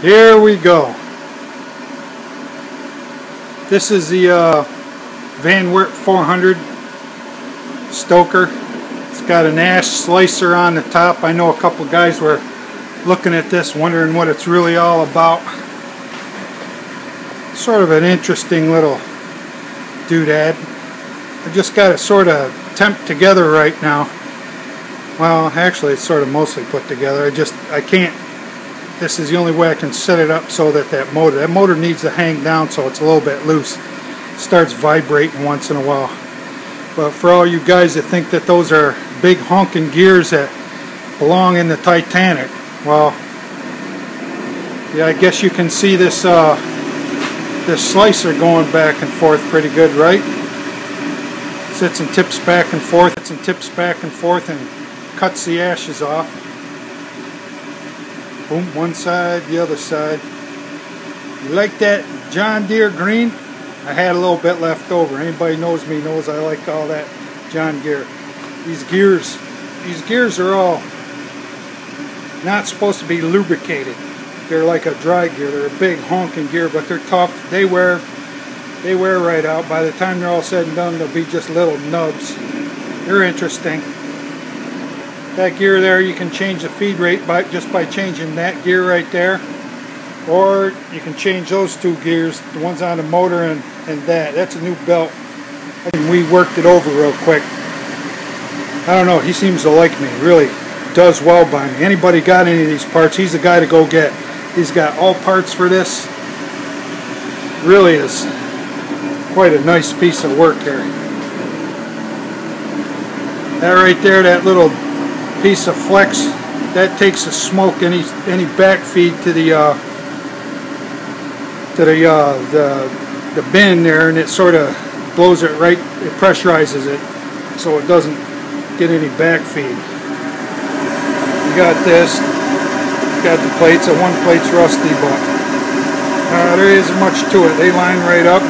Here we go. This is the VA400 Stoker. It's got an ash slicer on the top. I know a couple guys were looking at this wondering what it's really all about. Sort of an interesting little doodad. I just got it sort of temped together right now. Well, actually it's sort of mostly put together. I can't. This is the only way I can set it up so that that motor needs to hang down so it's a little bit loose. It starts vibrating once in a while. But for all you guys that think that those are big honking gears that belong in the Titanic, well, yeah, I guess you can see this this slicer going back and forth pretty good, right? Sits and tips back and forth, and cuts the ashes off. Boom, one side, the other side. You like that John Deere green? I had a little bit left over. Anybody knows me knows I like all that John Deere. These gears are all not supposed to be lubricated. They're like a dry gear. They're a big honking gear, but they're tough. They wear right out. By the time they're all said and done, they'll be just little nubs. They're interesting. That gear there, you can change the feed rate just by changing that gear right there, or you can change those two gears, the ones on the motor and that. That's a new belt, and we worked it over real quick. I don't know, he seems to like me. He really does well by me. Anybody got any of these parts, he's the guy to go get. He's got all parts for this. Really is quite a nice piece of work here. That right there, that little piece of flex, that takes the smoke, any backfeed to the bin there, and it sort of blows it right, it pressurizes it so it doesn't get any backfeed. You got this, you got the plates. One plate's rusty, but there isn't much to it. They line right up.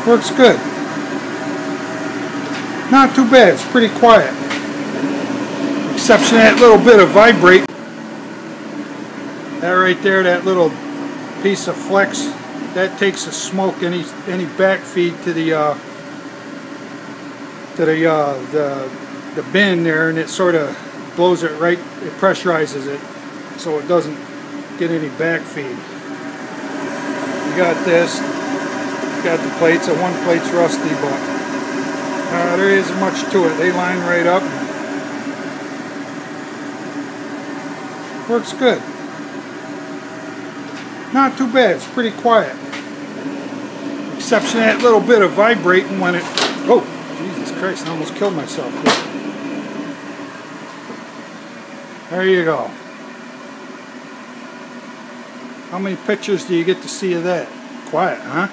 Works good. Not too bad, it's pretty quiet. Exception that little bit of vibrate. That right there, that little piece of flex, that takes the smoke, any backfeed to the bin there, and it sort of blows it right, it pressurizes it so it doesn't get any backfeed. You got this, you got the plates. One plate's rusty, but there isn't much to it. They line right up. Works good. Not too bad. It's pretty quiet. Exception that little bit of vibrating when it... Oh, Jesus Christ, I almost killed myself. There you go. How many pictures do you get to see of that? Quiet, huh?